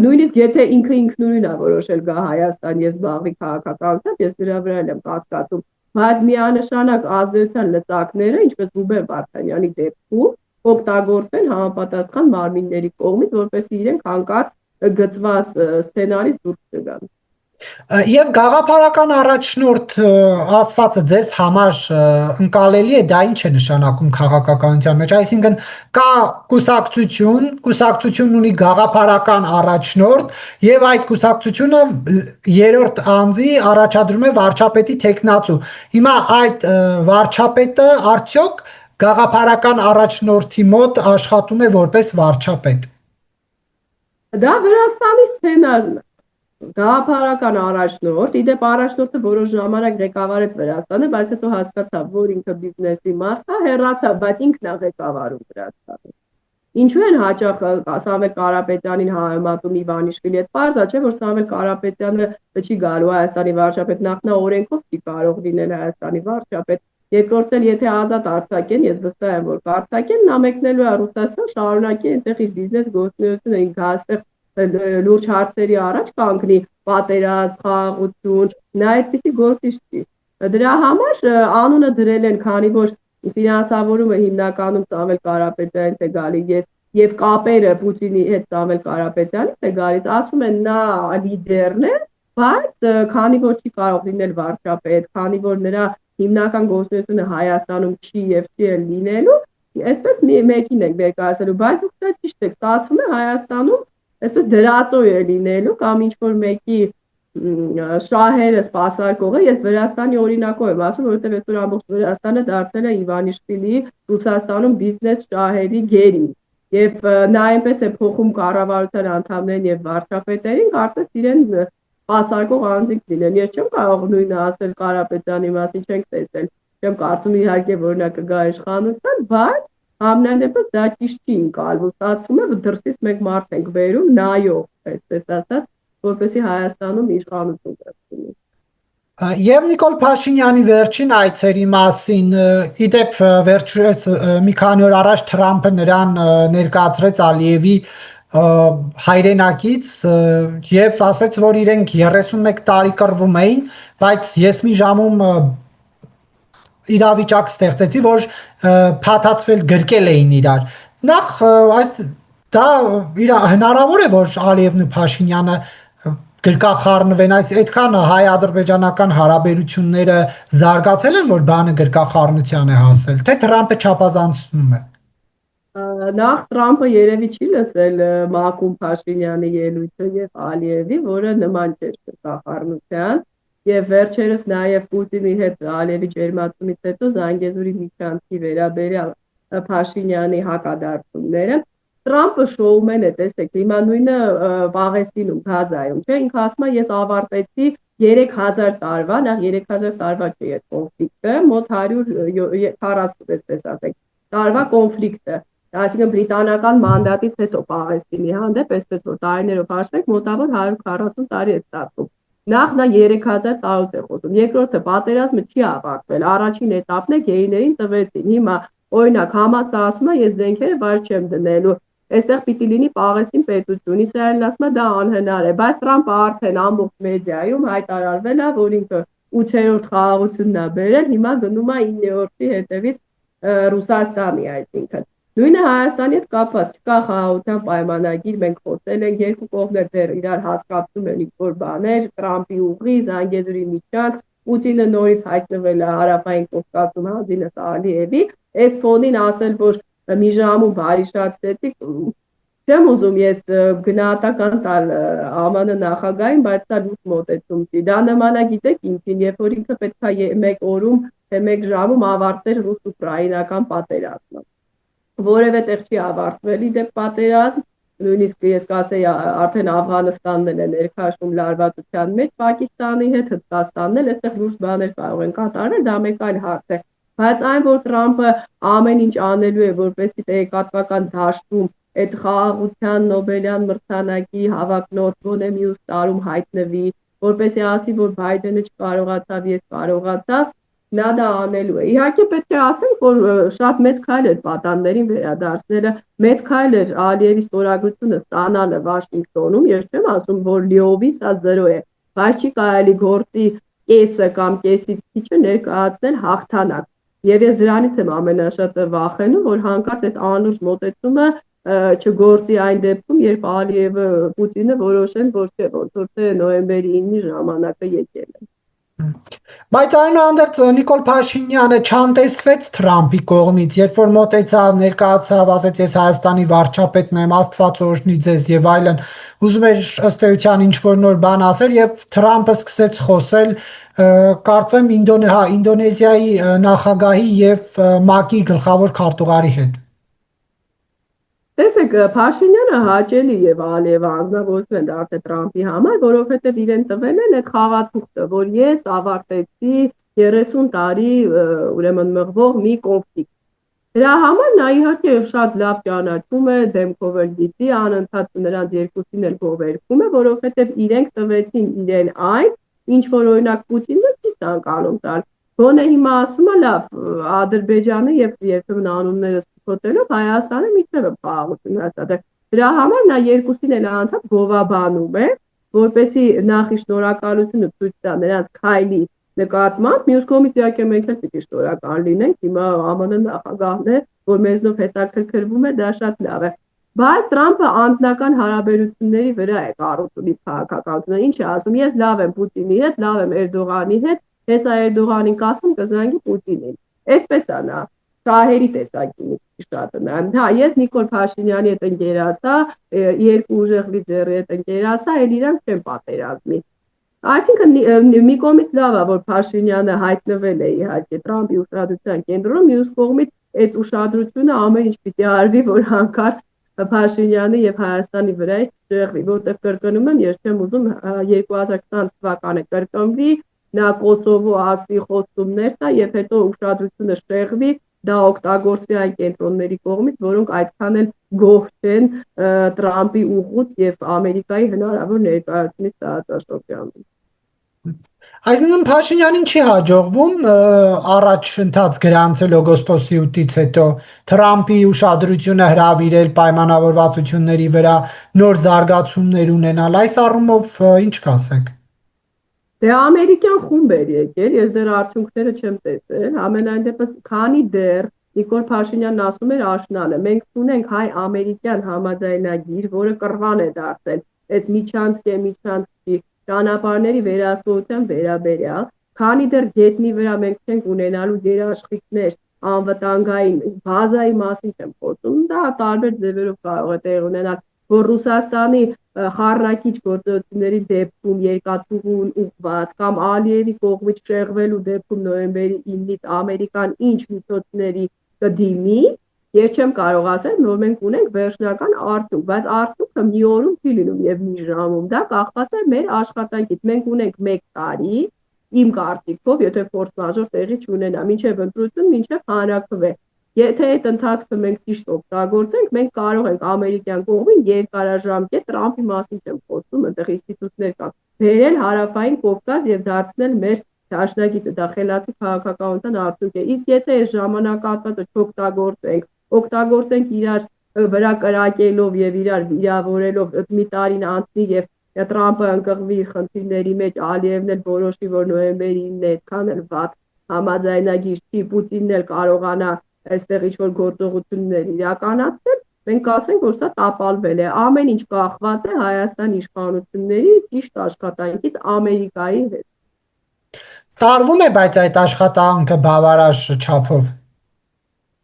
Նույնիսկ եթե ինքը ինքնուրույն է որոշել գա Հայաստան եւ զբաղվի քաղաքականությամբ, ես դրա վրա եմ կասկածում, բայց միանշանակ ազդեցության լծակները, ինչպես Ռուբեն Վարդանյանի դեպքում օգտագործեն համապատասխան մարմինների կողմից, որպեսզի իրենք հանկարծ գծված սցենարից դուրս չգան։ Եվ գաղափարական առաջնորդ ասվածը ձեզ համար ընկալելի է, դա ինչ է նշանակում քաղաքականության մեջ, այսինքն կա կուսակցություն ունի գաղափարական առաջնորդ եւ այդ կուսակցությունը երրորդ անձի առաջադրում է վարչապետի տեխնացու։ Հիմա այդ վարչապետը արդյոք գաղափարական առաջնորդի մոտ աշխատում է որպես վարչապետ։ Դա Վրաստանի սցենարն է։ Գաղափարական առաջնորդ, իդեպ առաջնորդը որոշ ժամանակ ղեկավարեց Վրաստանը, բայց հետո հասկացավ, որ ինքը բիզնեսի մաս է, հեռացավ, բայց ինքն է ղեկավարում Վրաստանը։ Ինչու են հաճախ Սամվել Կարապետյանին համեմատում Իվանիշվիլի հետ, պարզ է, չէ, որ Սամվել Կարապետյանը չի գալու Հայաստանի վարչապետ, նախ նա օրենքով չի կարող լինել Հայաստանի վարչապետ, երկրորդ էլ եթե ազատ արձակեն, ես վստահ եմ, որ կարձակեն, նա մեկնելու է Ռուսաստան, շարունակի այնտեղ իր բիզնես գործունեությունը, ինքը այստեղ լուրջ հարցերի առաջ կանգնի, պատերազմ, խաղաղություն, նա այդպիսի գործիչ չի։ Դրա համար անունը դրել են, քանի որ ֆինանսավորումը հիմնականում Սամվել Կարապետյանից է գալիս, եւ կապերը Պուտինի հետ Սամվել Կարապետյանից է գալիս, ասում են նա լիդերն է, բայց քանի որ չի կարող լինել վարչապետ, քանի որ նրա հիմնական գործունեությունը Հայաստանում չի եւ չի լինելու, Այսպես մեկին ենք ներկայացնելու, բայց դուք դա ճիշտ եք, ստացվում է Հայաստանում այսպես դրածո է լինելու կամ ինչ-որ մեկի շահերը սպասարկողը, ես Վրաստանի օրինակով եմ ասում, որովհետև այսօր ամբողջ Վրաստանը դարձել է Իվանիշվիլիի Ռուսաստանում բիզնես շահերի գերին։ Եվ նա այնպես է փոխում կառավարության անդամներին եւ վարչապետերին, կարծես իրեն սպասարկող անձինք լինեն։ Ես չեմ կարող նույնը ասել Կարապետյանի մասին, չենք տեսել։ Չեմ կարծում իհարկե որ նա կգա իշխանության, բայց համենայն դեպս դա ճիշտ չի ընկալվում։ Ստացվում է, որ դրսից մենք մարդ ենք բերում նայող, այսպես ասած, որպեսզի Հայաստանում իշխանություն կազմի։ Եվ Նիկոլ Փաշինյանի վերջին այցերի մասին, իդեպ վերջերս մի քանի օր առաջ Թրամփը նրան ներկայացրեց Ալիևի հայրենակից եւ ասաց, որ իրենք 31 տարի կռվում էին, բայց ես մի ժամում իրավիճակ ստեղծեցի, որ փաթաթվել գրկել էին իրար։ Նախ դա հնարավոր է, որ Ալիևն ու Փաշինյանը գրկախառնվեն, այդքան հայ-ադրբեջանական հարաբերությունները զարգացել են, որ բանը գրկախառնության է հասել, թե Թրամփը չափազանցնում է։ Նախ Թրամփը երևի չի լսել Մակում Փաշինյանի ելույթը եւ Ալիևի, որը նման չէր գրկախառնության, եւ վերջերս նաեւ Պուտինի հետ Ալիևի ջերմացումից հետո Զանգեզուրի միջանցքի վերաբերյալ Փաշինյանի հակադարձումները Թրամփը շոումեն է, տեսեք, հիմա նույնը Պաղեստինում, Գազայում, չէ, ինքը ասում է, ես ավարտեցի 3000 տարվա, նախ 3000 տարվա չէ այդ կոնֆլիկտը, մոտ 140, այսպես ասենք, տարվա կոնֆլիկտը, այսինքն բրիտանական մանդատից հետո Պաղեստինի հանդեպ, այսպես որ տարիներով հաշվենք, մոտավոր 140 տարի է ստացվում։ Նախ նա 3000 տարուց է խոսում, երկրորդը պատերազմը չի ավարտվել, առաջին էտապն է գեյներին տվեցին, հիմա օրինակ Համասը ասում է, ես զենքերը վար չեմ դնելու, այստեղ պիտի լինի Պաղեստին պետություն, Իսրայելն ասում է դա անհնար է, բայց Թրամփը արդեն ամբողջ մեդիայում հայտարարվել է, որ ինքը 8-րդ խաղաղությունն է բերել, հիմա գնում է 9-րդի հետևից Ռուսաստանի, այսինքն։ Նույնը Հայաստանի հետ կապված չկա խաղաղության պայմանագիր, մենք խոսել ենք, երկու կողմեր դեռ իրար հատկացնում են ինչ-որ բաներ, Թրամփի ուղի, Զանգեզուրի միջանցք, Պուտինը նորից հայտնվել է Հարավային Կովկասում հազինս Ալիևի, այս ֆոնին ասել, որ մի ժամում բարիշացրեցիք, չեմ ուզում ես գնահատական տալ ԱՄՆ նախագահին, բայց դա լուրջ մոտեցում չի։ Դա նման է, գիտեք ինչին, երբ որ ինքը պետք է մեկ օրում, թե մեկ ժամում ավարտեր ռուս-ուկրաինական պատերազմը։ Որևէ տեղ չի ավարտվել իդեպ պատերազմ, նույնիսկ ես կասեի արդեն Աֆղանստանն էլ է ներքաշում լարվածության մեջ, Պակիստանի հետ, Հնդկաստանն էլ, այստեղ լուրջ բաներ կարող են կատարվել, դա մեկ այլ հարց է։ Բայց այն, որ Թրամփը ամեն ինչ անելու է, որպեսզի տեղեկատվական դաշտում այդ խաղաղության Նոբելյան մրցանակի հավակնորդ գոնե մյուս տարում հայտնվի, որպեսզի ասի, որ Բայդենը չկարողացավ, ես կարողացավ, նա դա անելու է։ Իհարկե պետք է ասենք, որ շատ մեծ քայլ էր պատաններին վերադարձնելը, մեծ քայլ էր Ալիևի ստորագրությունը ստանալը Վաշինգտոնում, ես չեմ ասում, որ լիովին սա 0 է, բայց չի կարելի գործի կեսը կամ կեսից քիչը ներկայացնել հաղթանակ։ Եվ ես դրանից եմ ամենաշատը վախենում, որ հանկարծ այդ անուշ մոտեցումը չգործի այն դեպքում, երբ Ալիևը Պուտինը որոշեն, որ չէ, ոնց որ թե նոյեմբերի 9-ի ժամանակը եկել է։ Բայց այնուհանդերձ Նիկոլ Փաշինյանը չանտեսվեց Թրամփի կողմից, երբ որ մոտեցավ, ներկայացավ, ասեց ես Հայաստանի վարչապետն եմ, Աստված օրհնի ձեզ եւ այլն, ուզում էր ըստ էության ինչ-որ նոր բան ասել եւ Թրամփը սկսեց խոսել, կարծեմ Ինդոնեզիայի նախագահի եւ ՄԱԿ-ի գլխավոր քարտուղարի հետ։ Տեսեք, Փաշինյանը հաճելի եւ Ալիևը անձնավորություն են դարձել Թրամփի համար, որովհետեւ իրեն տվել են այդ խաղաթուղթը, որ ես ավարտեցի 30 տարի ուրեմն մղվող մի կոնֆլիկտ։ Դրա համար նա իհարկե շատ լավ ճանաչում է, դեմքով էլ գիտի, անընդհատ նրանց երկուսին էլ գովերքում է, որովհետեւ իրենք տվեցին իրեն այն, ինչ որ օրինակ Պուտինը չի ցանկանում տալ։ Գոնե հիմա ասում է լավ, Ադրբեջանը եւ երբեմն անունները սփոթելով Հայաստանը միջև խաղաղություն հաստատել։ Դրա համար նա երկուսին էլ անընդհատ գովաբանում է, որպեսի նախ շնորհակալությունը ցույց տա նրանց քայլի նկատմամբ, մյուս կողմից իհարկե մենք էլ պիտի շնորհակալ լինենք, հիմա ԱՄՆ նախագահն է, որ մեզնով հետաքրքրվում է, դա շատ լավ է։ Բայց Թրամփը անձնական հարաբերությունների վրա է կառուցული քաղաքականությունը, ինչ է ասում, ես լավ եմ Պուտինի հետ, լավ եմ Էրդողանի հետ, հեսա Էրդողանին կասում կզանգի Պուտինին։ Այսպես է նա։ շահերի տեսակետից շատ նայեմ։ Հա, ես Նիկոլ Փաշինյանի հետ ընկերացա, երկու ուժեղլի ձեռի հետ ընկերացա, այլ իրանք չեն պատերազմի։ Այսինքն մի կողմից լավ է, որ Փաշինյանը հայտնվել է իհարկե Տրամպի ուշադրության կենտրոնում, մյուս կողմից այդ ուշադրությունը ամեն ինչ պիտի արվի, որ հանկարծ Փաշինյանի եւ Հայաստանի վրա չեղվի, որտեղ կրկնում եմ, ես չեմ ուզում 2020 թվականը կրկնվի, նա Կոսովո ասի խոստումներ տա եւ հետո ուշադրությունը շեղվի, դա օգտագործի այն կենտրոնների կողմից, որոնք այդքան էլ գոհ չեն Տրամպի ուղուց եւ Ամերիկայի հնարավոր ներկայությունից տարածաշրջանում։ Այսինքն Փաշինյանին չի հաջողվում առաջընթաց գրանցել օգոստոսի 8-ից հետո Թրամփի ուշադրությունը հրավիրել պայմանավորվածությունների վրա նոր զարգացումներ ունենալ։ Այս առումով ինչ կասեք։ Դե ամերիկյան խումբ էր եկել, ես դեռ արդյունքները չեմ տեսել, ամենայն դեպս քանի դեռ Նիկոլ Փաշինյանն ասում էր աշնանը, մենք ունենք հայ-ամերիկյան համաձայնագիր, որը կռվան է դարձել, այս միջանցքի ճանապարհների վերահսկողության վերաբերյալ, քանի դեռ գետնի վրա մենք չենք ունենալու երաշխիքներ անվտանգային բազայի մասին չեմ խոսում, դա տարբեր ձևերով կարող է տեղ ունենալ, որ Ռուսաստանի խառնակիչ գործողությունների դեպքում երկաթուղուն ուղղված կամ Ալիևի կողմից շեղվելու դեպքում նոյեմբերի 9-ից Ամերիկան ինչ միջոցների կդիմի, ես չեմ կարող ասել, որ մենք ունենք վերջնական արդյունք, բայց արդյունքը մի օրում չի լինում եւ մի ժամում, դա կախված է մեր աշխատանքից, մենք ունենք 1 տարի, իմ կարծիքով, եթե ֆորս մաժոր տեղի չունենա, մինչեւ ընտրություն, մինչեւ հանրաքվե, եթե այդ ընթացքը մենք ճիշտ օգտագործենք, մենք կարող ենք ամերիկյան կողմին երկարաժամկետ Տրամփի մասին չեմ խոսում, այնտեղ ինստիտուտներ կան, բերել հարավային Կովկաս եւ դարձնել մեր դաշնակիցը, դա խելացի քաղաքականության արդյունք է, իսկ եթե այս ժամանակահատվածը չօգտագործենք իրար վրա կրակելով եւ իրար վիրավորելով մի տարին անցնի եւ Տրամփը ընկղվի խնդիրների մեջ, Ալիևն էլ որոշի, որ նոյեմբերի 9-ը այդքան էլ վատ համաձայնագիր չի, Պուտինն էլ կարողանա այստեղ ինչ-որ գործողություններ իրականացնել, մենք ասենք, որ սա տապալվել է, ամեն ինչ կախված է Հայաստանի իշխանությունների ճիշտ աշխատանքից Ամերիկայի հետ։ Տարվում է, բայց այդ աշխատանքը բավարար չափով։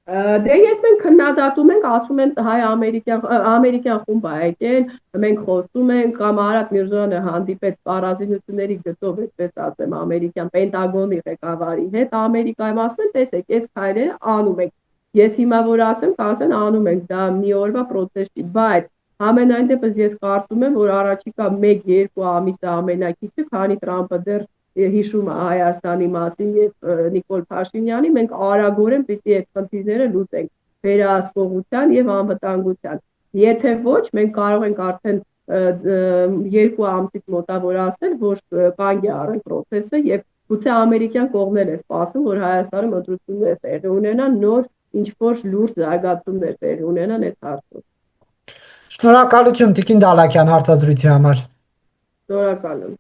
Դե ես մենք քննադատում ենք, ասում են հայ-ամերիկյան խումբ է եկել, մենք խոսում ենք, կամ Արադ Միրզոյանը հանդիպեց պարազինությունների գծով, այդպես ասեմ, ամերիկյան Պենտագոնի ղեկավարի հետ, Ամերիկայում ասում են, տեսեք, այս քայլերը անում ենք։ Ես հիմա որ ասեմ, կասեն անում ենք, դա մի օրվա process չի, բայց ամենայն դեպս ես կարծում եմ, որ առաջիկա 1-2 ամիսը ամենակիչը, քանի Տրամփը դեռ հիշում է Հայաստանի մասին եւ Նիկոլ Փաշինյանի, մենք արագորեն պիտի այդ խնդիրները լուծենք վերահսկողության եւ անվտանգության։ Եթե ոչ, մենք կարող ենք արդեն 2 ամսից մոտավոր ասել, որ կանգ է առել process-ը եւ գուցե ամերիկյան կողմն էլ է սպասում, որ Հայաստանում ընտրություններ տեղի ունենան, նոր ինչ-որ լուրջ զարգացումներ տեղի ունենան այդ հարցում։ Շնորհակալություն Տիկին Դալաքյան հարցազրույցի համար։ Շնորհակալ եմ։